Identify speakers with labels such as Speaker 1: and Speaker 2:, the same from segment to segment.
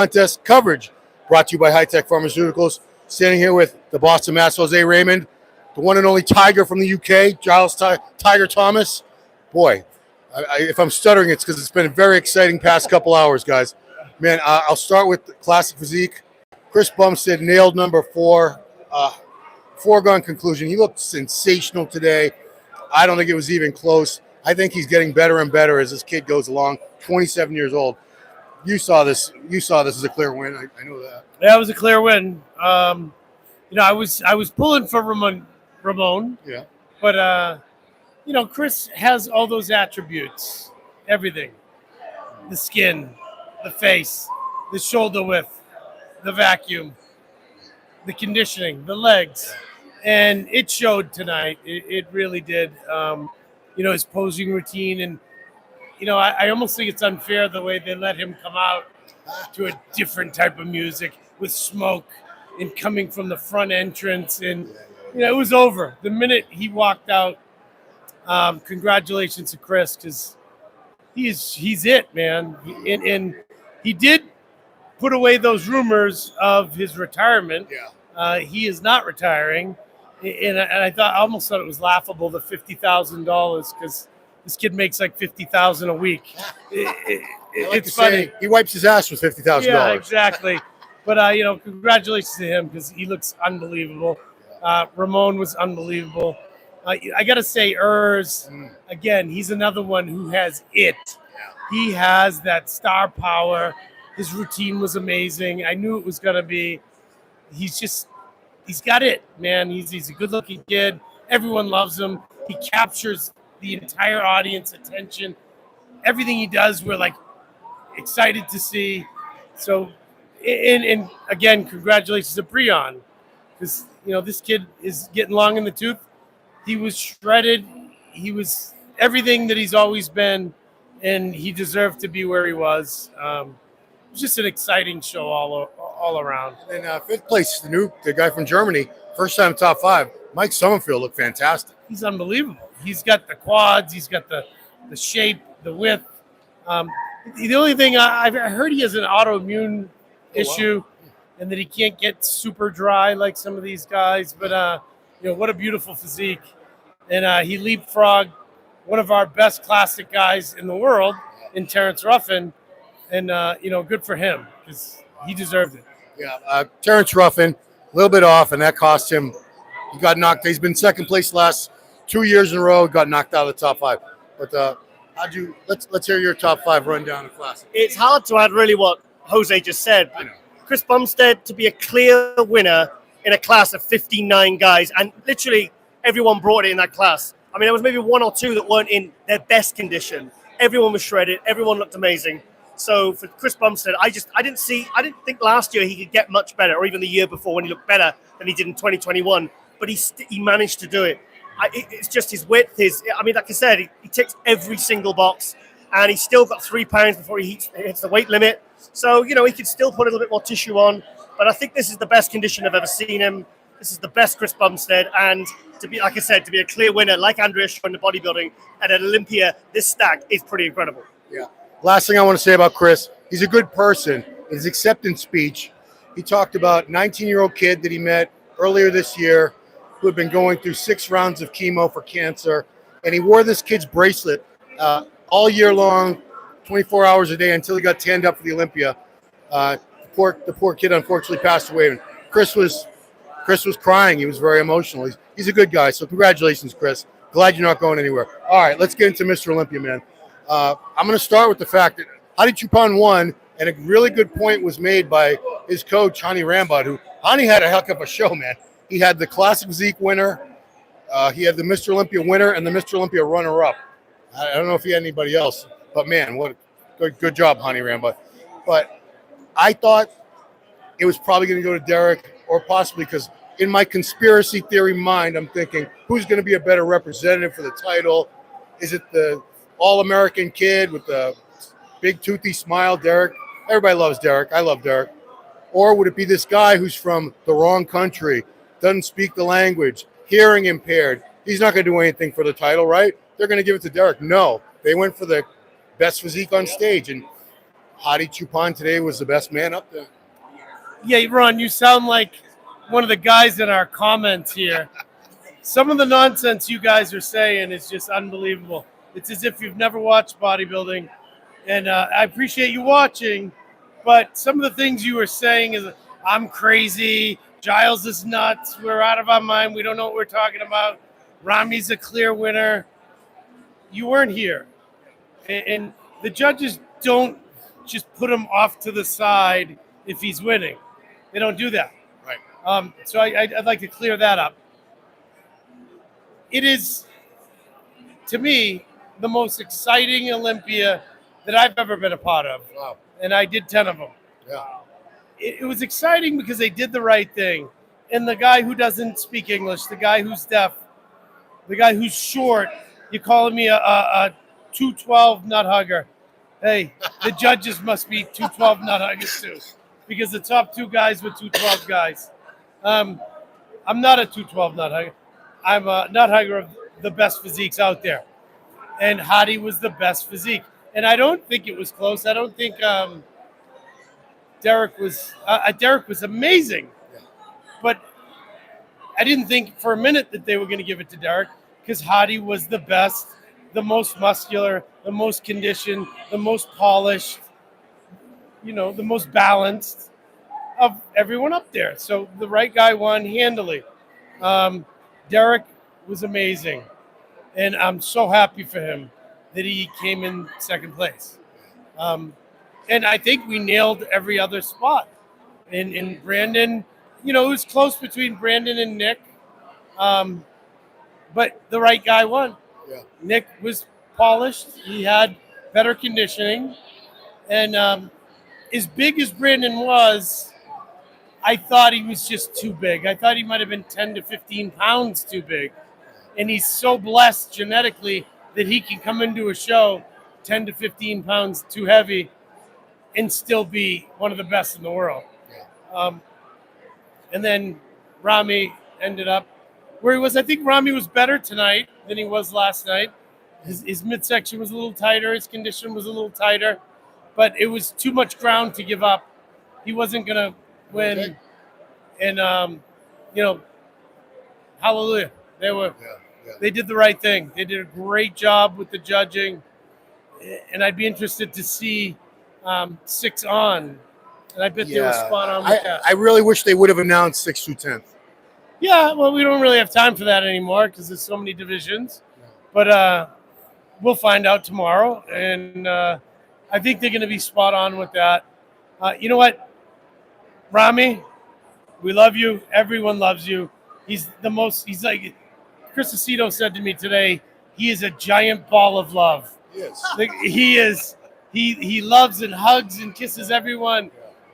Speaker 1: Contest coverage brought to you by High Tech Pharmaceuticals. Standing here with the Boston Mass, Jose Raymond, the one and only Tiger from the UK, Giles Tiger Thomas. Boy, if I'm stuttering, it's because it's been a very exciting past couple hours, guys. Man, I'll start with the classic physique. Chris Bumstead nailed number 4. Foregone conclusion. He looked sensational today. I don't think it was even close. I think he's getting better and better as this kid goes along. 27 years old. You saw this. You saw this as a clear win. I know that.
Speaker 2: Yeah, it was a clear win. I was pulling for Ramon.
Speaker 1: Yeah.
Speaker 2: But Chris has all those attributes. Everything. The skin, the face, the shoulder width, the vacuum, the conditioning, the legs. And it showed tonight. It really did. His posing routine. And, I almost think it's unfair the way they let him come out to a different type of music with smoke and coming from the front entrance. And, it was over. The minute he walked out, congratulations to Chris, because he's it, man. And he did put away those rumors of his retirement.
Speaker 1: Yeah.
Speaker 2: He is not retiring. And I almost thought it was laughable, the $50,000, because this kid makes like $50,000 a week. It's funny.
Speaker 1: He wipes his ass with $50,000.
Speaker 2: Yeah, exactly. But congratulations to him, because he looks unbelievable. Ramon was unbelievable. I got to say, again, he's another one who has it. Yeah. He has that star power. His routine was amazing. I knew it was going to be. He's got it, man. He's a good-looking kid. Everyone loves him. He captures the entire audience attention. Everything he does, we're like excited to see. So, and again, congratulations to Breon, because this kid is getting long in the tooth. He was shredded. He was everything that he's always been, and he deserved to be where he was. It was just an exciting show all around.
Speaker 1: And fifth place, the guy from Germany, first time top 5. Mike Summerfield looked fantastic.
Speaker 2: He's unbelievable. He's got the quads. He's got the shape, the width. The only thing I've heard, he has an autoimmune issue, and that he can't get super dry like some of these guys. But what a beautiful physique, and he leapfrogged one of our best classic guys in the world, in Terrence Ruffin, and good for him, because he deserved it.
Speaker 1: Yeah, Terrence Ruffin, a little bit off, and that cost him. He got knocked. He's been second place last 2 years in a row. Got knocked out of the top 5. But let's hear your top 5 rundown of classic.
Speaker 3: It's hard to add really what Jose just said.
Speaker 1: I know.
Speaker 3: Chris Bumstead to be a clear winner in a class of 59 guys, and literally everyone brought it in that class. I mean, there was maybe 1 or 2 that weren't in their best condition. Everyone was shredded. Everyone looked amazing. So for Chris Bumstead, I didn't think last year he could get much better, or even the year before when he looked better than he did in 2021. But he managed to do it. It's just his width. Like I said, he ticks every single box, and he's still got 3 pounds before he hits the weight limit. So he could still put a little bit more tissue on. But I think this is the best condition I've ever seen him. This is the best Chris Bumstead, and to be a clear winner like Andreas showing the bodybuilding at an Olympia, this stack is pretty incredible.
Speaker 1: Yeah. Last thing I want to say about Chris, he's a good person. His acceptance speech, he talked about a 19-year-old kid that he met earlier this year who had been going through 6 rounds of chemo for cancer, and he wore this kid's bracelet all year long, 24 hours a day, until he got tanned up for the Olympia. The poor kid unfortunately passed away. And Chris was crying. He was very emotional. He's a good guy. So congratulations, Chris. Glad you're not going anywhere. All right, let's get into Mr. Olympia, man. I'm going to start with the fact that Hadi Choopan won, and a really good point was made by his coach, Hadi Rambod, who Hadi had a heck of a show, man. He had the classic physique winner. He had the Mr. Olympia winner and the Mr. Olympia runner-up. I don't know if he had anybody else, but man, what good job, Hadi Rambod. But I thought it was probably going to go to Derek, or possibly, because in my conspiracy theory mind, I'm thinking, who's going to be a better representative for the title? Is it the All-American kid with the big toothy smile, Derek? Everybody loves Derek. I love Derek. Or would it be this guy who's from the wrong country, doesn't speak the language, hearing impaired? He's not going to do anything for the title, right? They're going to give it to Derek. No, they went for the best physique on stage. And Hadi Choopan today was the best man up there.
Speaker 2: Yeah, Ron, you sound like one of the guys in our comments here. Some of the nonsense you guys are saying is just unbelievable. It's as if you've never watched bodybuilding. And I appreciate you watching, but some of the things you were saying is, I'm crazy, Giles is nuts, we're out of our mind, we don't know what we're talking about, Rami's a clear winner. You weren't here. And the judges don't just put him off to the side if he's winning. They don't do that.
Speaker 1: Right.
Speaker 2: So I'd like to clear that up. It is, to me, the most exciting Olympia that I've ever been a part of.
Speaker 1: Wow.
Speaker 2: And I did 10 of them.
Speaker 1: Yeah.
Speaker 2: It was exciting because they did the right thing. And the guy who doesn't speak English, the guy who's deaf, the guy who's short, you're calling me a 212 nut hugger. Hey, the judges must be 212 nut huggers too, because the top two guys were 212 guys. I'm not a 212 nut hugger. I'm a nut hugger of the best physiques out there. And Hadi was the best physique. And I don't think it was close. I don't think Derek was amazing.
Speaker 1: Yeah.
Speaker 2: But I didn't think for a minute that they were going to give it to Derek, because Hadi was the best, the most muscular, the most conditioned, the most polished, the most balanced of everyone up there. So the right guy won handily. Derek was amazing. And I'm so happy for him that he came in second place. And I think we nailed every other spot. In Brandon, it was close between Brandon and Nick. But the right guy won.
Speaker 1: Yeah.
Speaker 2: Nick was polished. He had better conditioning. And as big as Brandon was, I thought he was just too big. I thought he might have been 10 to 15 pounds too big. And he's so blessed genetically that he can come into a show 10 to 15 pounds too heavy and still be one of the best in the world.
Speaker 1: Yeah.
Speaker 2: And then Rami ended up where he was. I think Rami was better tonight than he was last night. His midsection was a little tighter. His condition was a little tighter. But it was too much ground to give up. He wasn't going to win.
Speaker 1: Okay.
Speaker 2: And, hallelujah.
Speaker 1: Yeah.
Speaker 2: They did the right thing. They did a great job with the judging. And I'd be interested to see 6 on. And I bet they were spot on with that.
Speaker 1: I really wish they would have announced 6 through 10th.
Speaker 2: Yeah, well, we don't really have time for that anymore because there's so many divisions.
Speaker 1: Yeah.
Speaker 2: But we'll find out tomorrow. And I think they're going to be spot on with that. You know what? Rami, we love you. Everyone loves you. He's like Chris Aceto said to me today, he is a giant ball of love.
Speaker 1: Yes.
Speaker 2: Like, he is. He loves and hugs and kisses everyone.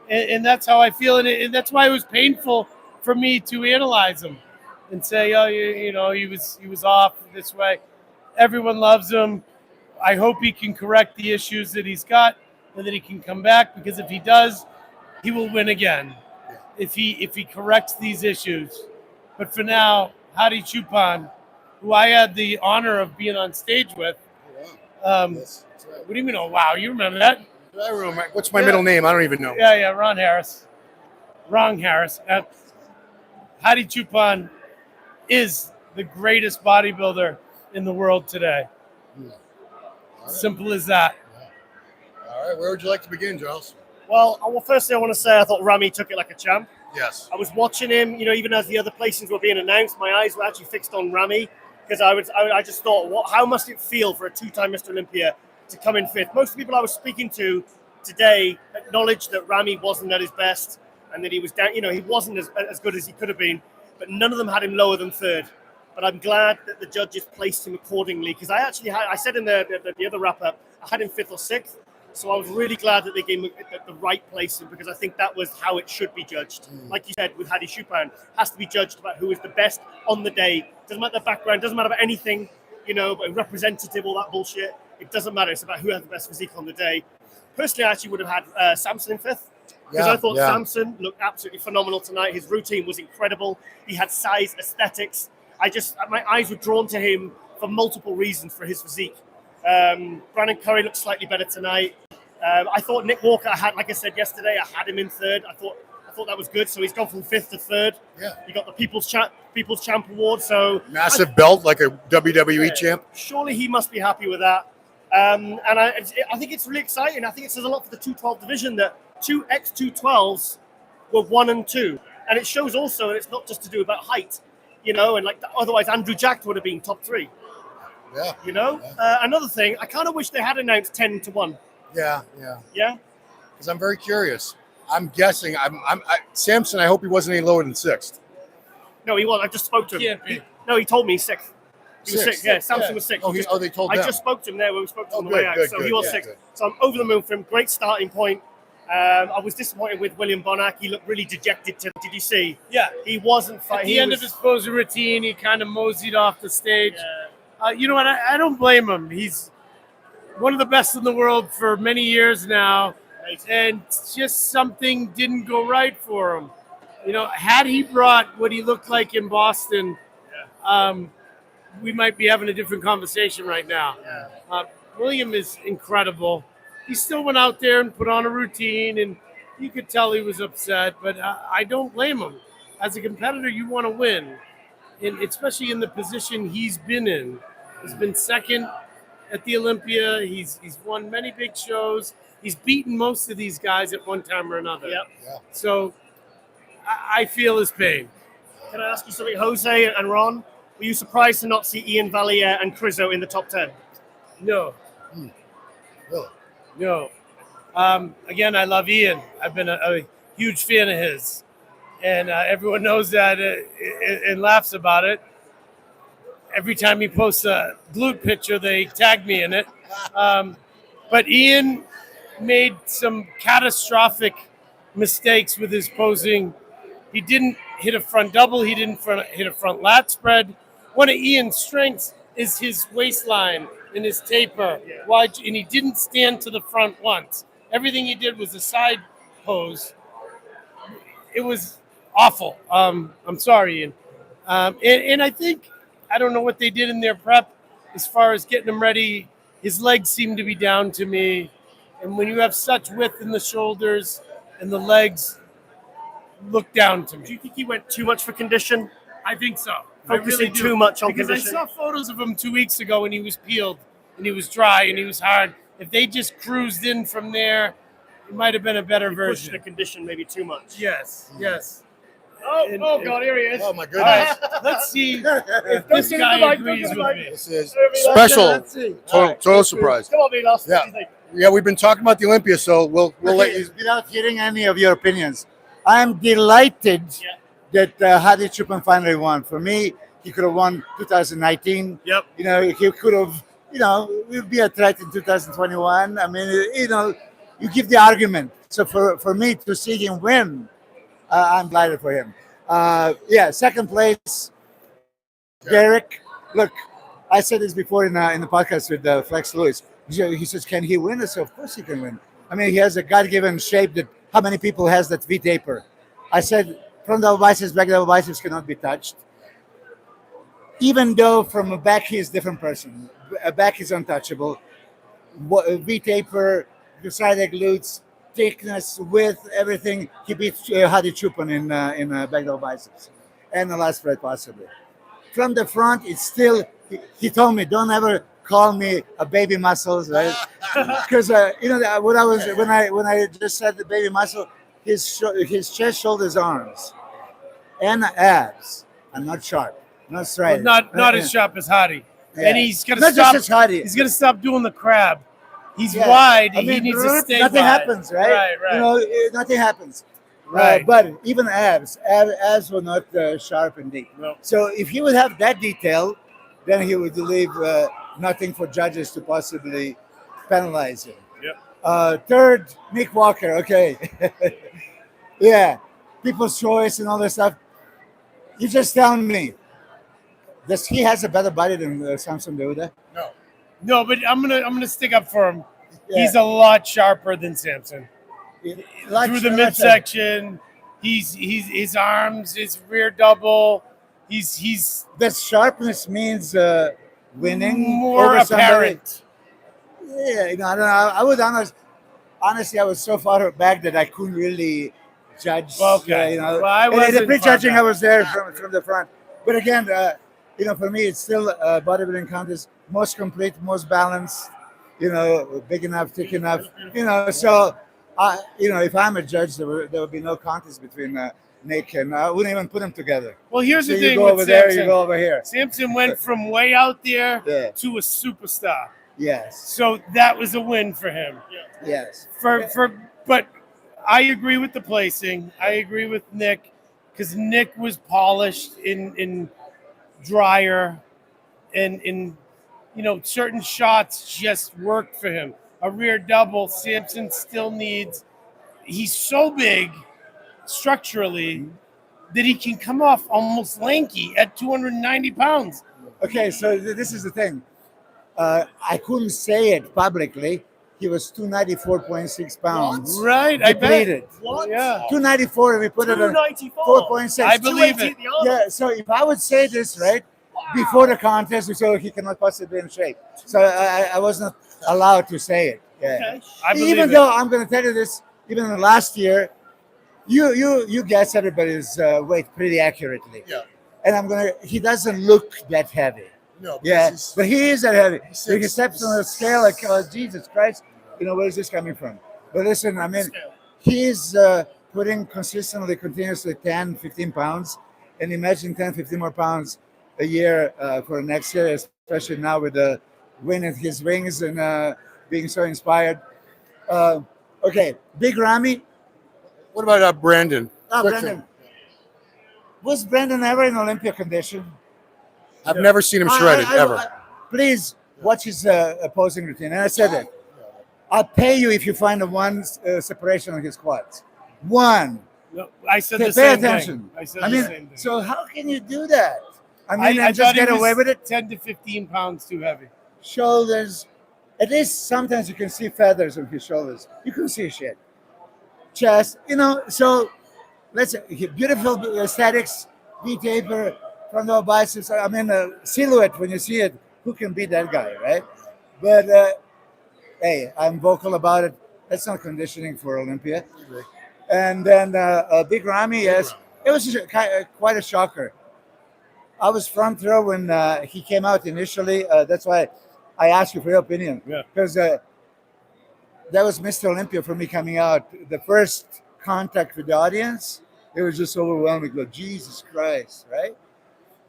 Speaker 1: Yeah.
Speaker 2: And that's how I feel. And that's why it was painful for me to analyze him and say, oh, he was off this way. Everyone loves him. I hope he can correct the issues that he's got and that he can come back, because if he does, he will win again.
Speaker 1: Yeah.
Speaker 2: If he corrects these issues. But for now, Hadi Choopan, who I had the honor of being on stage with.
Speaker 1: Oh, wow. Yes, that's right.
Speaker 2: What do you mean? Oh, wow. You remember that?
Speaker 1: I remember. What's my middle name? I don't even know.
Speaker 2: Yeah, Ron Harris. Hadi Choopan is the greatest bodybuilder in the world today.
Speaker 1: Yeah. All right.
Speaker 2: Simple as that.
Speaker 1: Yeah. All right. Where would you like to begin, Giles?
Speaker 3: Well, firstly, I want to say I thought Rami took it like a champ.
Speaker 1: Yes.
Speaker 3: I was watching him, even as the other placings were being announced, my eyes were actually fixed on Rami, because I just thought, how must it feel for a 2-time Mr. Olympia to come in 5th? Most people I was speaking to today acknowledged that Rami wasn't at his best and that he was down, he wasn't as good as he could have been, but none of them had him lower than 3rd. But I'm glad that the judges placed him accordingly, because I said in the other wrap-up, I had him 5th or 6th. So I was really glad that they gave him the right placing, because I think that was how it should be judged. Like you said, with Hadi Choopan, has to be judged about who is the best on the day. Doesn't matter the background, doesn't matter about anything, but representative, all that bullshit. It doesn't matter. It's about who has the best physique on the day. Personally, I actually would have had Samson in 5th, because I thought Samson looked absolutely phenomenal tonight. His routine was incredible. He had size, aesthetics. My eyes were drawn to him for multiple reasons for his physique. Brandon Curry looked slightly better tonight. I thought Nick Walker, like I said yesterday, I had him in third. I thought that was good. So he's gone from fifth to third.
Speaker 1: Yeah.
Speaker 3: He got the People's Champ Award. So
Speaker 1: Massive belt like a WWE champ.
Speaker 3: Surely he must be happy with that. And I think it's really exciting. I think it says a lot for the 212 division that two ex-212s were 1 and 2. And it shows also, and it's not just to do about height, you know, and like otherwise Andrew Jack would have been top 3.
Speaker 1: Yeah.
Speaker 3: You know?
Speaker 1: Yeah.
Speaker 3: Another thing, I kind of wish they had announced 10 to 1.
Speaker 1: Yeah.
Speaker 3: Yeah?
Speaker 1: Because I'm very curious. I'm guessing. Samson. I hope he wasn't any lower than 6th.
Speaker 3: No, he was. I just spoke to him.
Speaker 2: Can't be.
Speaker 3: No, he told me he's 6th. He was 6th.
Speaker 1: Sixth,
Speaker 3: Yeah, Samson
Speaker 1: yeah.
Speaker 3: was 6th.
Speaker 1: Oh, they told
Speaker 3: I
Speaker 1: them.
Speaker 3: just spoke to him there when we spoke to him on the
Speaker 1: good,
Speaker 3: way out.
Speaker 1: good,
Speaker 3: So
Speaker 1: good,
Speaker 3: he was
Speaker 1: yeah,
Speaker 3: 6th.
Speaker 1: good.
Speaker 3: So I'm over the moon for him. Great starting point. I was disappointed with William Bonac. He looked really dejected. Did you see?
Speaker 2: Yeah.
Speaker 3: He wasn't
Speaker 2: At
Speaker 3: fighting.
Speaker 2: the end of his posing routine, he kind of moseyed off the stage. You know what? I don't blame him. He's one of the best in the world for many years now, and just something didn't go right for him. You know, had he brought what he looked like in Boston, we might be having a different conversation right now. William is incredible. He still went out there and put on a routine, and you could tell he was upset, but I don't blame him. As a competitor, you want to win, and especially in the position he's been in. He's been second at the Olympia. He's won many big shows. He's beaten most of these guys at one time or another.
Speaker 3: Yep.
Speaker 1: Yeah.
Speaker 2: So I feel his pain.
Speaker 3: Can I ask you something, Jose and Ron? Were you surprised to not see Ian Valier and Crizzo in the top 10?
Speaker 2: No.
Speaker 1: Really?
Speaker 2: No. Again, I love Ian. I've been a huge fan of his. And everyone knows that and laughs about it. Every time he posts a glute picture, they tag me in it. But Ian made some catastrophic mistakes with his posing. He didn't hit a front double. He didn't hit a front lat spread. One of Ian's strengths is his waistline and his taper. Wide, and he didn't stand to the front once. Everything he did was a side pose. It was awful. I'm sorry, Ian. And I think, I don't know what they did in their prep as far as getting him ready. His legs seem to be down to me. And when you have such width in the shoulders and the legs look down to me.
Speaker 3: Do you think he went too much for condition?
Speaker 2: I think so.
Speaker 3: Focusing too much on
Speaker 2: because
Speaker 3: condition?
Speaker 2: I saw photos of him 2 weeks ago when he was peeled and he was dry and he was hard. If they just cruised in from there, it might have been a better
Speaker 3: Pushed
Speaker 2: version.
Speaker 3: the condition maybe too much.
Speaker 2: Yes.
Speaker 3: Oh, God, here he is.
Speaker 1: Oh my
Speaker 2: All
Speaker 1: goodness.
Speaker 2: right, let's see if this
Speaker 3: give
Speaker 2: guy
Speaker 3: him the mic,
Speaker 2: agrees
Speaker 3: don't give him
Speaker 2: with
Speaker 3: the
Speaker 2: me.
Speaker 1: This is
Speaker 3: Let's
Speaker 1: special.
Speaker 2: Let's see.
Speaker 1: Total surprise.
Speaker 3: Come on, Milos.
Speaker 1: Yeah.
Speaker 3: What do you think?
Speaker 1: Yeah, we've been talking about the Olympia, so we'll let you.
Speaker 4: Without hearing any of your opinions, I'm delighted that Hadi Choopan finally won. For me, he could have won 2019.
Speaker 3: Yep.
Speaker 4: You know, he could have, will be a threat in 2021. I mean, you give the argument. So for me to see him win, I'm delighted for him. Second place, Derek. Look, I said this before in the podcast with Flex Lewis. He says, "Can he win?" I said, "Of course he can win. I mean, he has a God-given shape that how many people has that V taper?" I said, front double biceps, back double biceps cannot be touched. Even though from a back he is a different person. A back is untouchable. V taper, the side glutes, thickness, width, everything. He beat Hadi Choopan in back double biceps, and the last spread possibly. From the front, it's still. He told me, "Don't ever call me a baby muscles," right? Because what I was when I just said the baby muscle, his chest, shoulders, arms, and abs are not sharp, not straight,
Speaker 2: Not as sharp as Hadi.
Speaker 4: Yeah.
Speaker 2: And he's gonna
Speaker 4: Not
Speaker 2: stop.
Speaker 4: just as Hadi.
Speaker 2: He's gonna stop doing the crab. He's
Speaker 4: Yeah.
Speaker 2: wide.
Speaker 4: I mean,
Speaker 2: he needs to stay
Speaker 4: nothing
Speaker 2: wide.
Speaker 4: happens, right?
Speaker 2: Right.
Speaker 4: Nothing happens.
Speaker 2: Right.
Speaker 4: But even abs were not sharp and deep.
Speaker 2: No.
Speaker 4: So if he would have that detail, then he would leave nothing for judges to possibly penalize him.
Speaker 2: Yep.
Speaker 4: Third, Nick Walker. Okay. Yeah. People's choice and all that stuff. You just tell me, does he has a better body than Samson Deuda?
Speaker 2: No, but I'm gonna stick up for him.
Speaker 4: Yeah.
Speaker 2: He's a lot sharper than Samson. Through the midsection, he's his arms, his rear double. He's
Speaker 4: The sharpness means winning
Speaker 2: more
Speaker 4: over somebody.
Speaker 2: apparent.
Speaker 4: Yeah, I don't know. I would honest. honestly, I was so far back that I couldn't really judge.
Speaker 2: Okay.
Speaker 4: You know,
Speaker 2: Well, I
Speaker 4: and the
Speaker 2: wasn't
Speaker 4: prejudging,
Speaker 2: far
Speaker 4: I was there from the front. But again, you know, for me, it's still bodybuilding contest, most complete, most balanced. You know, big enough, thick enough. You know, so you know, if I'm a judge, there would be no contest between Nick and I wouldn't even put them together.
Speaker 2: Well, here's
Speaker 4: So
Speaker 2: the
Speaker 4: you
Speaker 2: thing
Speaker 4: go
Speaker 2: with
Speaker 4: over there,
Speaker 2: Samson.
Speaker 4: you go over here.
Speaker 2: Samson went from way out there
Speaker 4: Yeah.
Speaker 2: to a superstar.
Speaker 4: Yes.
Speaker 2: So that was a win for him.
Speaker 4: Yes.
Speaker 2: But I agree with the placing. I agree with Nick because Nick was polished in drier and in you know certain shots just worked for him. A rear double, Samson still needs. He's so big structurally that he can come off almost lanky at 290 pounds.
Speaker 4: Okay, so this is the thing. I couldn't say it publicly. He was 294.6 pounds.
Speaker 2: Right, I
Speaker 4: Depleted.
Speaker 2: bet.
Speaker 3: What?
Speaker 2: Yeah.
Speaker 4: 294, and we put it on
Speaker 3: 294.
Speaker 4: 4.6.
Speaker 2: I believe it.
Speaker 4: Yeah, so if I would say this, right, before the contest, we said he cannot possibly be in shape. So I was not allowed to say it. Yeah.
Speaker 3: Okay.
Speaker 2: I believe
Speaker 4: Even
Speaker 2: it.
Speaker 4: though I'm going to tell you this, even in the last year, you guess everybody's weight pretty accurately.
Speaker 1: Yeah.
Speaker 4: And he doesn't look that heavy.
Speaker 1: No.
Speaker 4: Yeah, but he is that heavy.
Speaker 1: He's
Speaker 4: So he
Speaker 1: six-
Speaker 4: steps on the scale like, oh, Jesus Christ, you know, where is this coming from? But listen, I mean, he's putting continuously 10, 15 pounds. And imagine 10, 15 more pounds a year for next year, especially now with the wind at his wings and being so inspired. Okay, Big Rami.
Speaker 1: What about Brandon?
Speaker 4: Oh,
Speaker 1: Quick
Speaker 4: Brandon.
Speaker 1: thing.
Speaker 4: Was Brandon ever in Olympia condition?
Speaker 1: I've never seen him shredded ever.
Speaker 4: Please watch his posing routine. And I said it. I'll pay you if you find the one separation on his quads. One.
Speaker 2: No, I said
Speaker 4: Pay
Speaker 2: the same
Speaker 4: attention.
Speaker 2: thing. I said
Speaker 4: I
Speaker 2: the
Speaker 4: mean,
Speaker 2: same thing.
Speaker 4: so how can you do that? I mean,
Speaker 2: I
Speaker 4: and just
Speaker 2: thought he
Speaker 4: get
Speaker 2: was
Speaker 4: away with it.
Speaker 2: 10 to 15 pounds too heavy.
Speaker 4: Shoulders. At least sometimes you can see feathers on his shoulders. You can see shit. Chest, you know, so let's beautiful aesthetics, V-taper, frontal biceps. I mean, silhouette, when you see it, who can beat that guy, right? But hey, I'm vocal about it. That's not conditioning for Olympia. And then Big Rami, yes, it was just quite a shocker. I was front row when he came out initially. That's why I asked you for your opinion.
Speaker 2: Yeah.
Speaker 4: Because that was Mr. Olympia for me coming out. The first contact with the audience, it was just overwhelming. Like, Jesus Christ, right?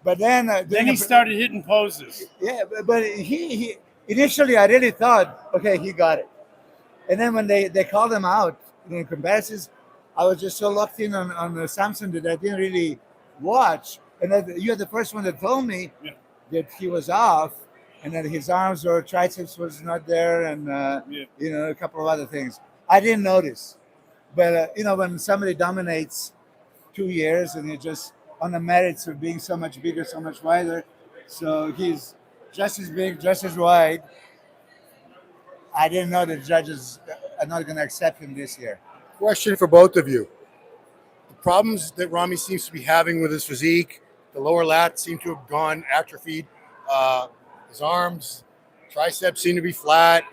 Speaker 4: But then
Speaker 2: Then he started hitting poses.
Speaker 4: yeah, but he initially I really thought, okay, he got it. And then when they called him out in comparisons, I was just so locked in on the Samson that I didn't really watch. And then you're the first one that told me that he was off, and that his arms or triceps was not there, and you know, a couple of other things. I didn't notice, but you know, when somebody dominates 2 years and he just on the merits of being so much bigger, so much wider, so he's just as big, just as wide. I didn't know the judges are not going to accept him this year.
Speaker 1: Question for both of you. The problems that Rami seems to be having with his physique, the lower lats seem to have gone atrophied. His arms, triceps seem to be flat.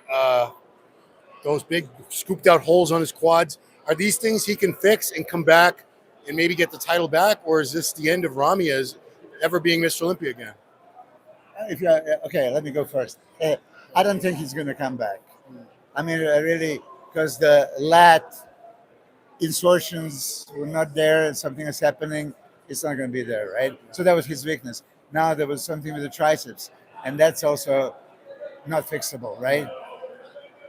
Speaker 1: Those big scooped out holes on his quads. Are these things he can fix and come back and maybe get the title back? Or is this the end of Rami as ever being Mr. Olympia again?
Speaker 4: Okay, let me go first. I don't think he's going to come back. I mean, really, because the lat insertions were not there and something is happening, it's not going to be there, right? So that was his weakness. Now there was something with the triceps, and that's also not fixable, right?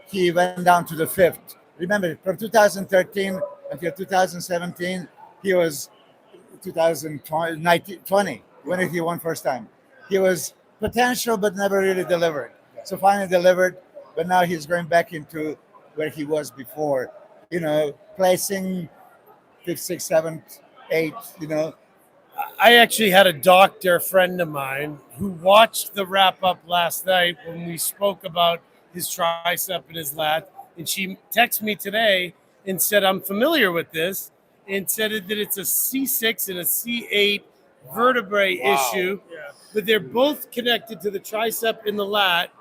Speaker 4: He went down to the fifth. Remember, from 2013 until 2017, he was 2020 when he won first time. He was potential, but never really delivered. So finally delivered, but now he's going back into where he was before, you know, placing 5th, 6th, 7th, 8th, you know.
Speaker 2: I actually had a doctor friend of mine who watched the wrap up last night when we spoke about his tricep and his lat. And she texted me today and said, I'm familiar with this, and said that it's a C6 and a C8 vertebrae issue, but they're both connected to the tricep and the lat.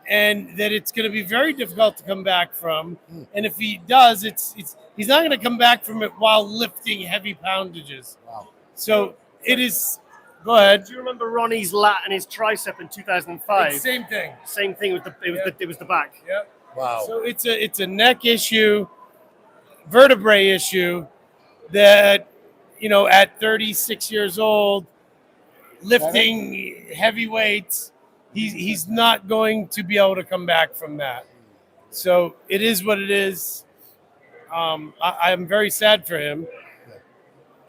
Speaker 2: and that it's going to be very difficult to come back from. And if he does, he's not going to come back from it while lifting heavy poundages.
Speaker 1: Wow.
Speaker 2: So it is. Go ahead.
Speaker 3: Do you remember Ronnie's lat and his tricep in 2005?
Speaker 2: Same thing.
Speaker 3: Same thing with it was the back.
Speaker 2: Yep.
Speaker 1: Wow.
Speaker 2: So it's a neck issue, vertebrae issue that, at 36 years old, lifting heavy weights, he's not going to be able to come back from that. So it is what it is. I'm very sad for him.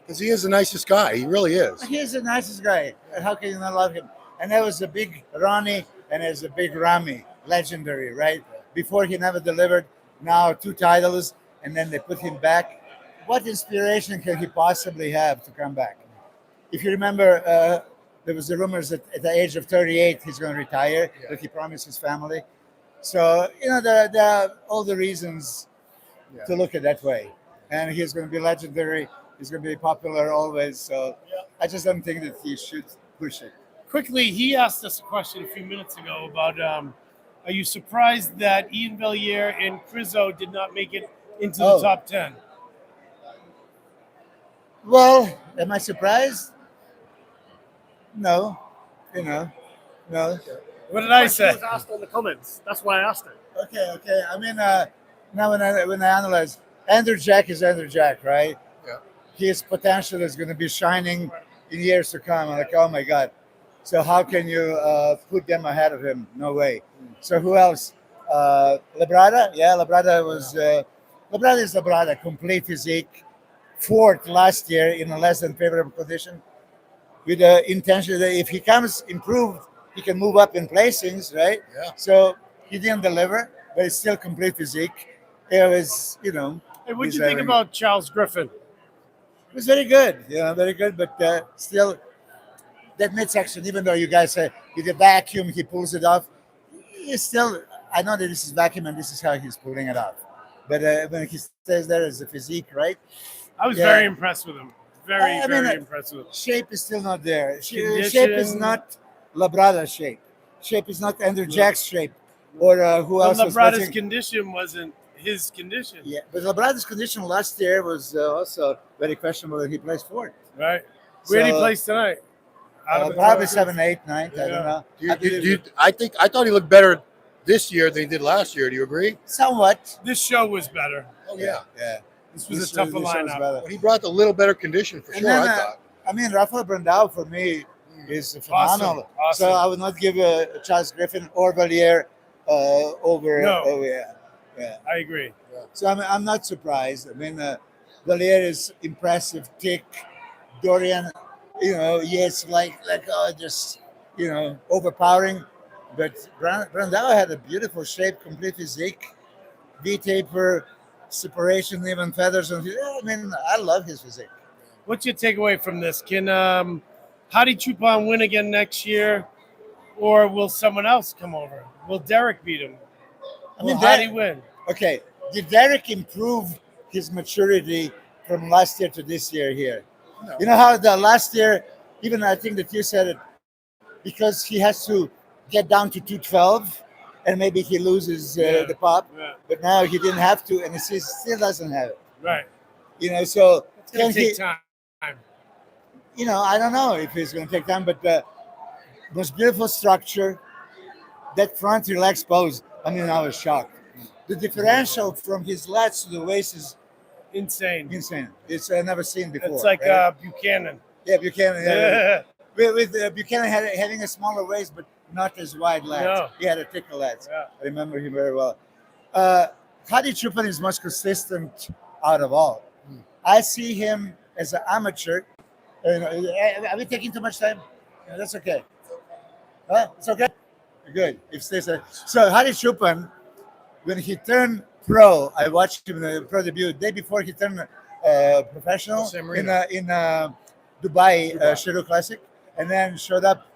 Speaker 1: Because he is the nicest guy. He really is.
Speaker 4: He's the nicest guy. How can you not love him? And there was a big Ronnie and there's a big Rami, legendary, right? Before he never delivered, now 2 titles, and then they put him back. What inspiration can he possibly have to come back? If you remember, there was the rumors that at the age of 38 he's going to retire, that he promised his family. So, there are all the reasons to look at that way. And he's going to be legendary. He's going to be popular always. So I just don't think that he should push it.
Speaker 2: Quickly, he asked us a question a few minutes ago about, are you surprised that Ian Valliere and Crizzo did not make it into the top 10?
Speaker 4: Well, am I surprised? No. No.
Speaker 2: What did I
Speaker 3: It
Speaker 2: say?
Speaker 3: was asked on the comments. That's why I asked it.
Speaker 4: Okay. I mean, now when I analyze, Andrew Jack is Andrew Jack, right?
Speaker 1: Yeah.
Speaker 4: His potential is going to be shining in years to come. I'm like, oh my God. So how can you put them ahead of him? No way. So who else? Labrada? Yeah, Labrada was. Labrada is Labrada, complete physique, 4th last year in a less than favorable condition, with the intention that if he comes improved, he can move up in placings, right?
Speaker 1: Yeah.
Speaker 4: So he didn't deliver, but it's still complete physique. It was,
Speaker 2: Hey, what do you think about Charles Griffin?
Speaker 4: It was very good, very good, but still, that midsection, even though you guys say with the vacuum, he pulls it off, he's still, I know that this is vacuum and this is how he's pulling it off. But when he stays there as a physique, right?
Speaker 2: I was very impressed with him. Very impressed with him.
Speaker 4: Shape is still not there. Shape
Speaker 2: Condition.
Speaker 4: is not Labrada shape. Shape is not Andrew Jack's shape. Or who else was
Speaker 2: Labrada's
Speaker 4: watching?
Speaker 2: condition wasn't his condition.
Speaker 4: Yeah, but Labrada's condition last year was also very questionable that he plays 4th.
Speaker 2: Right. Where did he
Speaker 4: So,
Speaker 2: place tonight?
Speaker 4: Probably 7, 8, 9. I don't know.
Speaker 1: I thought he looked better this year than he did last year. Do you agree?
Speaker 4: Somewhat.
Speaker 2: This show was better.
Speaker 1: Oh yeah.
Speaker 2: This was a tougher lineup.
Speaker 1: But he brought a little better condition for
Speaker 4: And
Speaker 1: sure.
Speaker 4: then,
Speaker 1: I thought.
Speaker 4: I mean, Rafael Brandao for me is phenomenal.
Speaker 2: Awesome.
Speaker 4: So I would not give Charles Griffin or Valliere over.
Speaker 2: No.
Speaker 4: Oh yeah.
Speaker 2: I agree.
Speaker 4: So I'm not surprised. I mean, Valliere is impressive, thick. Dorian, yes, like just overpowering. But Brandao had a beautiful shape, complete physique, V-taper, separation, even feathers. I mean, I love his physique.
Speaker 2: What's your takeaway from this? Can Hadi Choopan win again next year, or will someone else come over? Will Derek beat him? Will Hadi win?
Speaker 4: Okay, did Derek improve his maturity from last year to this year here?
Speaker 1: No.
Speaker 4: You know how the last year, even I think that you said it, because he has to get down to 212 and maybe he loses the pop, but now he didn't have to and he still doesn't have it.
Speaker 2: Right.
Speaker 4: So
Speaker 2: It's going to take time.
Speaker 4: I don't know if it's going to take time, but most beautiful structure, that front relaxed pose, I was shocked. The differential from his lats to the waist is
Speaker 2: Insane.
Speaker 4: It's never seen before.
Speaker 2: It's like
Speaker 4: right?
Speaker 2: Buchanan.
Speaker 4: Yeah, Buchanan. Yeah. With Buchanan having a smaller waist, but not as wide lats.
Speaker 2: No.
Speaker 4: He had a thicker lats.
Speaker 2: Yeah.
Speaker 4: I remember him very well. Hadi Choopan is most consistent out of all. I see him as an amateur. Are we taking too much time? Yeah, that's okay. Huh? It's okay? Good. If stays so Hadi Choopan, when he turned pro, I watched him in the pro debut day before he turned professional in Dubai Shiro Classic, and then showed up.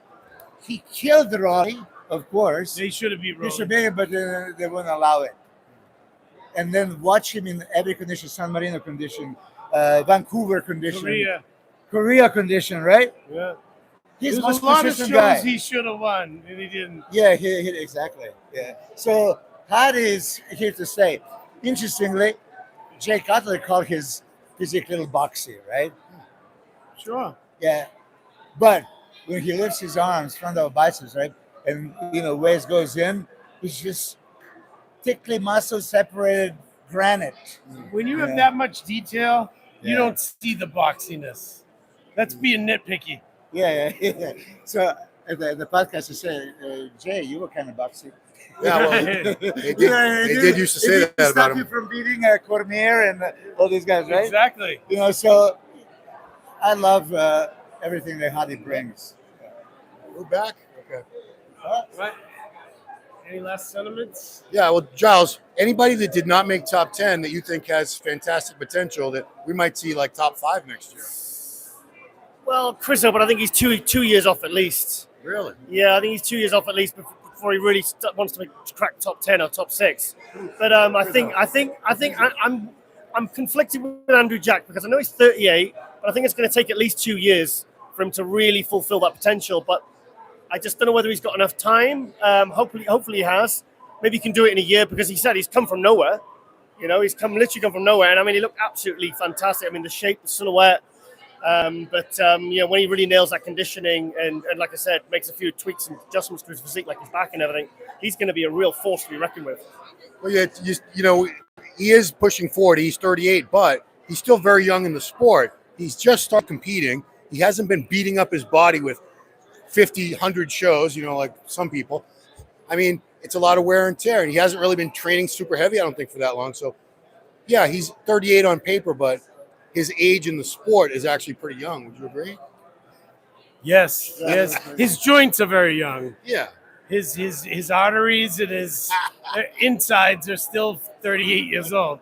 Speaker 4: He killed Rami, of course.
Speaker 2: They should have beat Roman.
Speaker 4: He should be, but they wouldn't allow it. And then watch him in every condition: San Marino condition, Vancouver condition,
Speaker 2: Korea.
Speaker 4: Korea condition, right?
Speaker 2: Yeah.
Speaker 4: He's
Speaker 2: There's
Speaker 4: most
Speaker 2: a lot of
Speaker 4: consistent
Speaker 2: shows
Speaker 4: guy.
Speaker 2: he should have won, and he didn't.
Speaker 4: Yeah, exactly. Yeah. So Hadi is here to stay. Interestingly, Jay Cutler called his physique little boxy, right?
Speaker 2: Sure.
Speaker 4: Yeah. But when he lifts his arms, front of biceps, right, and waist goes in, it's just thickly muscle separated granite.
Speaker 2: When you have
Speaker 4: Yeah.
Speaker 2: that much detail, you
Speaker 4: Yeah.
Speaker 2: don't see the boxiness. That's being nitpicky.
Speaker 4: Yeah. So at the podcast, I said, Jay, you were kind of boxy.
Speaker 1: Yeah, well, they did used to say that about
Speaker 4: stop you
Speaker 1: him.
Speaker 4: from beating Cormier and all these guys, right?
Speaker 2: Exactly.
Speaker 4: So I love everything that Hadi brings.
Speaker 1: We're back. Okay.
Speaker 2: Right. Any last sentiments?
Speaker 1: Yeah, well, Giles, anybody that did not make top 10 that you think has fantastic potential that we might see like top 5 next year?
Speaker 3: Well, Chris, but I think he's two years off at least.
Speaker 1: Really?
Speaker 3: Yeah, I think he's 2 years off at least before he really wants to crack top 10 or top 6. But I'm conflicted with Andrew Jack because I know he's 38, but I think it's going to take at least 2 years for him to really fulfill that potential. But I just don't know whether he's got enough time. Hopefully he has. Maybe he can do it in a year because he said he's come from nowhere. He's literally come from nowhere, and I mean he looked absolutely fantastic. I mean the shape, the silhouette. When he really nails that conditioning and like I said, makes a few tweaks and adjustments to his physique, like his back and everything, he's going to be a real force to be reckoned with.
Speaker 1: Well, yeah, he is pushing 40. He's 38, but he's still very young in the sport. He's just started competing. He hasn't been beating up his body with 50, 100 shows, like some people. I mean, it's a lot of wear and tear, and he hasn't really been training super heavy, I don't think, for that long. So, yeah, he's 38 on paper, but his age in the sport is actually pretty young. Would you agree?
Speaker 2: Yes. His joints are very young.
Speaker 1: Yeah.
Speaker 2: His arteries and his insides are still 38 years old.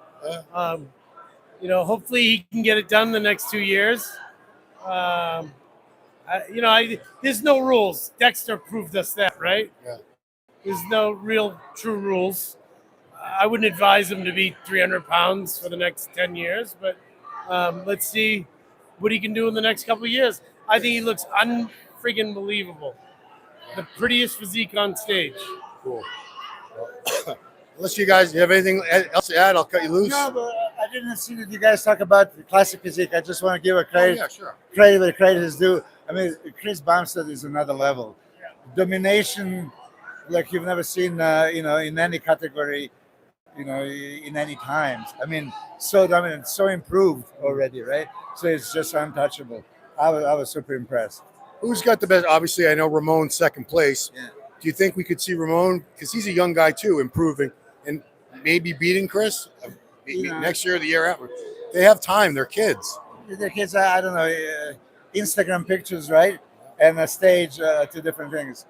Speaker 2: Hopefully he can get it done the next 2 years. There's no rules. Dexter proved us that, right?
Speaker 1: Yeah.
Speaker 2: There's no real true rules. I wouldn't advise him to be 300 pounds for the next 10 years, but let's see what he can do in the next couple of years. I think he looks unfreaking believable. The prettiest physique on stage.
Speaker 1: Cool. Unless you guys have anything else to add, I'll cut you loose.
Speaker 4: No, but I didn't see that you guys talk about the classic physique. I just want to give a credit.
Speaker 1: Yeah, sure.
Speaker 4: Credit where credit is due. I mean, Chris Bumstead is another level. Domination, like you've never seen, in any category, in any times. I mean, so dominant, so improved already, right? So it's just untouchable. I was super impressed.
Speaker 1: Who's got the best? Obviously, I know Ramon's second place.
Speaker 4: Yeah.
Speaker 1: Do you think we could see Ramon, because he's a young guy too, improving and maybe beating Chris next year or the year after? They have time. They're kids.
Speaker 4: The kids, I don't know, Instagram pictures, right? And a stage, two different things.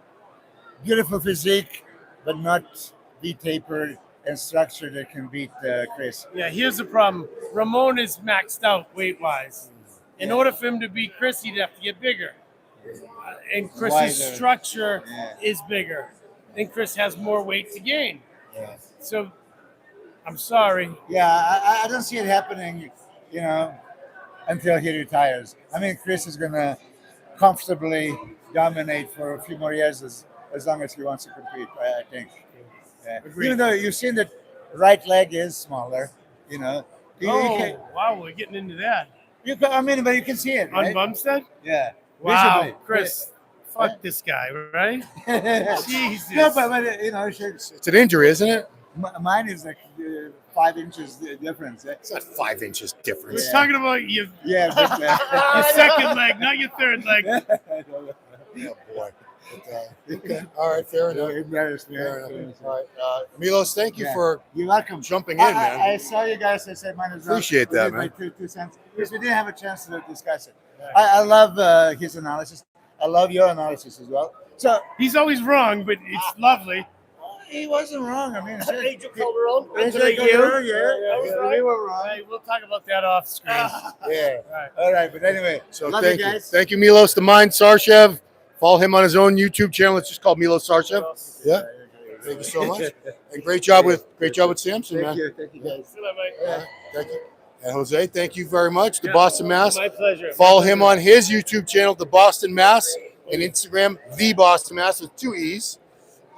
Speaker 4: Beautiful physique, but not V-tapered and structured that can beat Chris.
Speaker 2: Yeah, here's the problem. Ramon is maxed out weight-wise. In order for him to beat Chris, he'd have to get bigger. And Chris's
Speaker 4: Wider.
Speaker 2: structure
Speaker 4: Yeah.
Speaker 2: is bigger. And Chris has more weight to gain.
Speaker 4: Yeah.
Speaker 2: So, I'm sorry.
Speaker 4: Yeah, I don't see it happening, until he retires. I mean, Chris is going to comfortably dominate for a few more years as long as he wants to compete, I think. Yeah. Even though you've seen that right leg is smaller,
Speaker 2: Wow, we're getting into that.
Speaker 4: but you can see it,
Speaker 2: On
Speaker 4: right?
Speaker 2: Bumstead?
Speaker 4: Yeah.
Speaker 2: Wow,
Speaker 4: Visibly.
Speaker 2: Chris, fuck this guy, right? Jesus.
Speaker 4: No, but
Speaker 1: It's an injury, isn't it?
Speaker 4: mine is like 5 inches difference.
Speaker 1: It's not 5 inches difference.
Speaker 2: We're talking about your
Speaker 4: Yeah, but,
Speaker 2: your second leg, not your third leg.
Speaker 1: Oh, boy. But, okay. All right, fair enough.
Speaker 4: Embarrassed me.
Speaker 1: Fair enough. All right. Milos, thank you
Speaker 4: Yeah.
Speaker 1: for
Speaker 4: You're welcome.
Speaker 1: jumping in, man.
Speaker 4: I saw you guys. I said mine is wrong.
Speaker 1: Appreciate
Speaker 4: We
Speaker 1: that,
Speaker 4: did
Speaker 1: man.
Speaker 4: my two cents because we didn't have a chance to discuss it. I love his analysis. I love your analysis as well. So
Speaker 2: He's always wrong, but it's lovely.
Speaker 4: he wasn't wrong. I mean,
Speaker 3: Angel Calderon,
Speaker 4: Angel
Speaker 3: Angela
Speaker 4: Calderon,
Speaker 3: you.
Speaker 4: yeah, we were wrong.
Speaker 2: Hey, we'll talk about that off screen.
Speaker 1: Yeah.
Speaker 4: All right, but anyway,
Speaker 1: So
Speaker 4: love
Speaker 1: thank
Speaker 4: you
Speaker 1: you.
Speaker 4: guys.
Speaker 1: Thank you, Milos. The Mind Sarcev. Follow him on his own YouTube channel. It's just called Milos Sarcev. Yeah. Thank you so much. And great job with Samson, man.
Speaker 4: Thank you guys.
Speaker 2: Good night, mate.
Speaker 1: Yeah, thank you. And Jose, thank you very much. The Boston Mass.
Speaker 3: My pleasure.
Speaker 1: Follow him on his YouTube channel, The Boston Mass. and Instagram, the Boston Mass with 2 E's.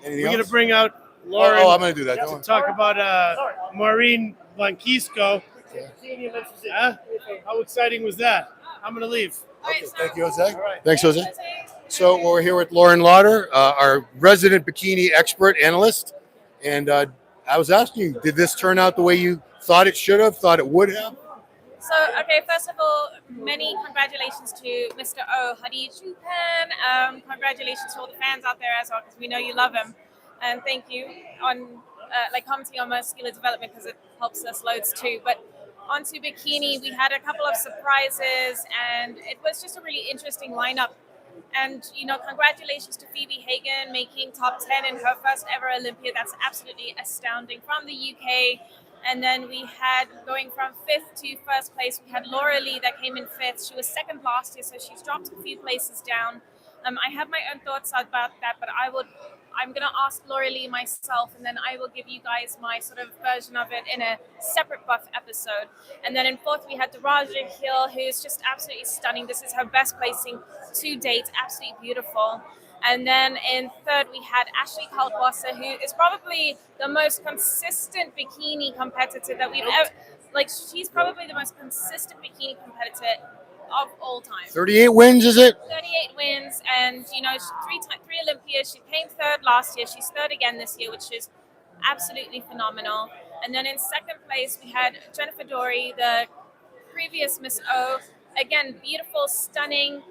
Speaker 1: Anything
Speaker 2: We're
Speaker 1: else?
Speaker 2: gonna bring out Lauren
Speaker 1: Oh, I'm gonna do that.
Speaker 2: to
Speaker 1: Don't worry.
Speaker 2: talk about Maureen Blanquisco. Huh? How exciting was that? I'm gonna leave.
Speaker 1: Okay, thank you, Jose.
Speaker 2: All right.
Speaker 1: Thanks, Jose. So we're here with Lauren Lauder, our resident bikini expert analyst. And I was asking you, did this turn out the way you thought it should have, thought it would have?
Speaker 5: So, okay, first of all, many congratulations to Mr. O, Hadi Choopan. Congratulations to all the fans out there as well, because we know you love him. And thank you on commenting on muscular development, because it helps us loads too. But onto bikini, we had a couple of surprises, and it was just a really interesting lineup. And, congratulations to Phoebe Hagen making top 10 in her first ever Olympia. That's absolutely astounding, from the UK. And then we had, going from 5th to 1st place, we had Laura Lee that came in 5th. She was 2nd last year, so she's dropped a few places down. I have my own thoughts about that, but I'm going to ask Laura Lee myself, and then I will give you guys my sort of version of it in a separate buff episode. And then in 4th, we had Daraja Hill, who's just absolutely stunning. This is her best placing to date, absolutely beautiful. And then in 3rd, we had Ashley Kaltwasser, who is probably the most consistent bikini competitor that we've ever, she's probably the most consistent bikini competitor of all time.
Speaker 1: 38 wins, is it?
Speaker 5: 38 wins, and three Olympias. She came 3rd last year. She's 3rd again this year, which is absolutely phenomenal. And then in 2nd place, we had Jennifer Dory, the previous Miss O. Again, beautiful, stunning,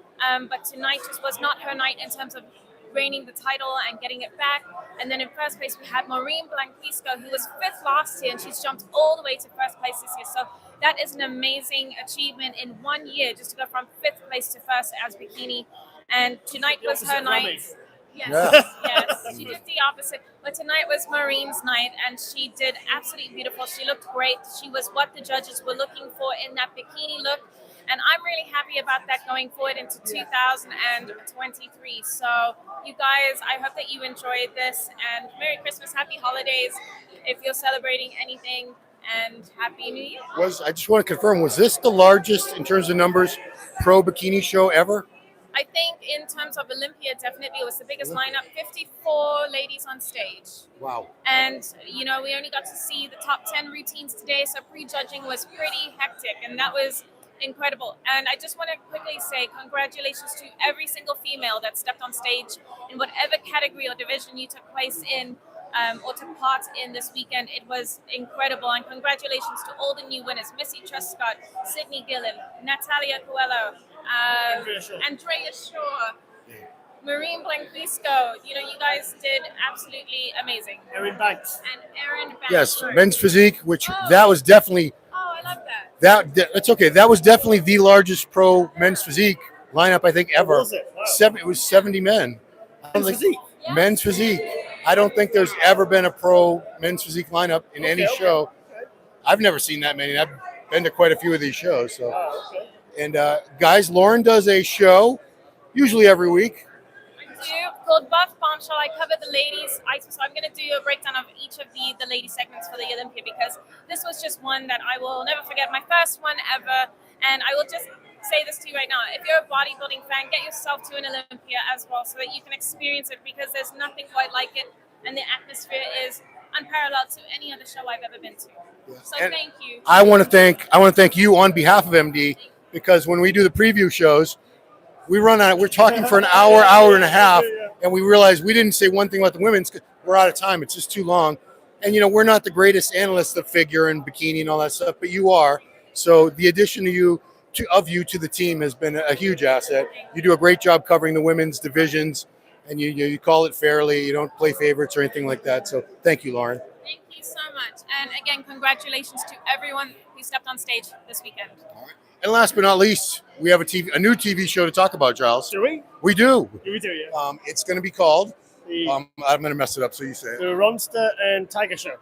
Speaker 5: but tonight just was not her night in terms of reigning the title and getting it back. And then in 1st place, we had Maureen Blanquisco, who was 5th last year, and she's jumped all the way to 1st place this year. So that is an amazing achievement in 1 year, just to go from 5th place to 1st as bikini. And tonight was her night. Yes,
Speaker 1: Yeah.
Speaker 5: yes, she did the opposite. But tonight was Maureen's night, and she did absolutely beautiful. She looked great. She was what the judges were looking for in that bikini look. And I'm really happy about that going forward into 2023. So, you guys, I hope that you enjoyed this. And Merry Christmas, Happy Holidays, if you're celebrating anything, and Happy New Year.
Speaker 1: I just want to confirm, was this the largest, in terms of numbers, pro bikini show ever?
Speaker 5: I think in terms of Olympia, definitely it was the biggest lineup, 54 ladies on stage.
Speaker 1: Wow.
Speaker 5: And, we only got to see the top 10 routines today, so prejudging was pretty hectic, and that was incredible. And I just want to quickly say congratulations to every single female that stepped on stage in whatever category or division you took place in, or took part in this weekend. It was incredible. And congratulations to all the new winners: Missy Truscott, Sydney Gillen, Natalia Coelho, Andrea Shaw, Maureen Blanquisco. You guys did absolutely amazing.
Speaker 3: Erin Banks.
Speaker 5: And Erin Banks.
Speaker 1: Yes, men's physique, which that was definitely...
Speaker 5: Oh, I love that.
Speaker 1: That's okay. That was definitely the largest pro men's physique lineup, I think, ever.
Speaker 3: What was it? Wow.
Speaker 1: It was 70 men.
Speaker 3: Men's physique.
Speaker 1: Men's physique. I don't think there's ever been a pro men's physique lineup in any show.
Speaker 3: Okay.
Speaker 1: I've never seen that many. I've been to quite a few of these shows. So,
Speaker 3: Okay.
Speaker 1: and guys, Lauren does a show usually every week.
Speaker 5: Called Buff Bombshell. I cover the ladies items, so I'm going to do a breakdown of each of the lady segments for the Olympia, because this was just one that I will never forget, my first one ever. And I will just say this to you right now: if you're a bodybuilding fan, get yourself to an Olympia as well, so that you can experience it, because there's nothing quite like it, and the atmosphere is unparalleled to any other show I've ever been to. So
Speaker 1: And
Speaker 5: thank you.
Speaker 1: I want to thank you on behalf of MD, because when we do the preview shows, we're talking for an hour and a half, and we realize we didn't say one thing about the women's. We're out of time. It's just too long. And, we're not the greatest analysts of figure and bikini and all that stuff, but you are. So the addition to the team has been a huge asset. You do a great job covering the women's divisions, and you call it fairly. You don't play favorites or anything like that. So thank you, Lauren.
Speaker 5: Thank you so much. And again, congratulations to everyone who stepped on stage this weekend.
Speaker 1: And last but not least, we have a new TV show to talk about, Giles.
Speaker 3: Do we?
Speaker 1: We do.
Speaker 3: We do, yeah.
Speaker 1: It's going to be called,
Speaker 3: The,
Speaker 1: I'm going to mess it up, so you say it.
Speaker 3: the Ronster and Tiger show.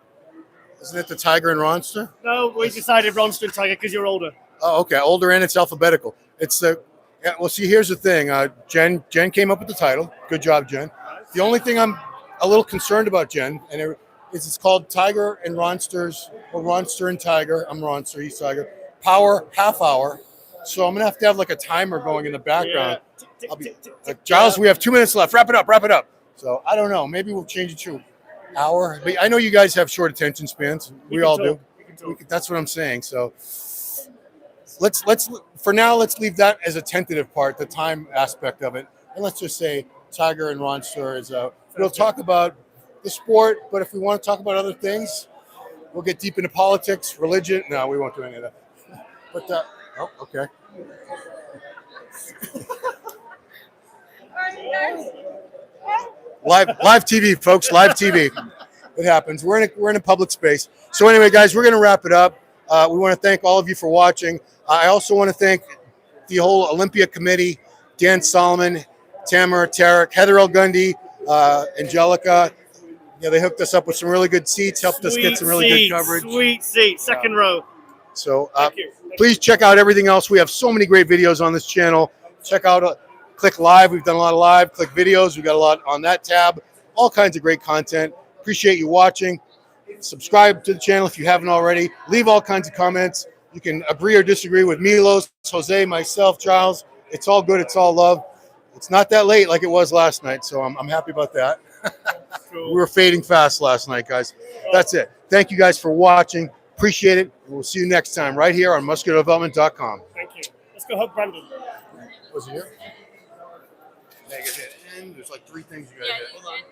Speaker 1: Isn't it the Tiger and Ronster?
Speaker 3: No, we decided Ronster and Tiger because you're older.
Speaker 1: Oh, okay. Older, and it's alphabetical. Well, see, here's the thing. Jen came up with the title. Good job, Jen. The only thing I'm a little concerned about, Jen, is it's called Tiger and Ronsters, or Ronster and Tiger. I'm Ronster, he's Tiger. Power half hour. So I'm going to have like a timer going in the background.
Speaker 3: Yeah.
Speaker 1: Giles, we have 2 minutes left. Wrap it up. Wrap it up. So I don't know. Maybe we'll change it to an hour. But I know you guys have short attention spans. We all do. That's what I'm saying. So let's for now let's leave that as a tentative part, the time aspect of it, and let's just say Tiger and Ron Stur is out. We'll talk about the sport, but if we want to talk about other things, we'll get deep into politics, religion. No, we won't do any of that. But oh, okay. Live TV, folks. Live TV. It happens. We're in a public space. So anyway, guys, we're going to wrap it up. We want to thank all of you for watching. I also want to thank the whole Olympia committee, Dan Solomon, Tamara, Tarek, Heather El Gundy, Angelica. Yeah, they hooked us up with some really good seats, helped us get some really good coverage.
Speaker 3: Sweet seats, second row.
Speaker 1: So please check out everything else. We have so many great videos on this channel. Check out, click live. We've done a lot of live. Click videos. We've got a lot on that tab. All kinds of great content. Appreciate you watching. Subscribe to the channel if you haven't already. Leave all kinds of comments. You can agree or disagree with Milos, Jose, myself, Giles. It's all good. It's all love. It's not that late like it was last night, so I'm happy about that.
Speaker 3: Cool.
Speaker 1: We were fading fast last night, guys. That's it. Thank you guys for watching. Appreciate it. We'll see you next time right here on musculardevelopment.com.
Speaker 3: Thank you. Let's go hug Brandon.
Speaker 1: Was it here? There's like 3 things you got to hit.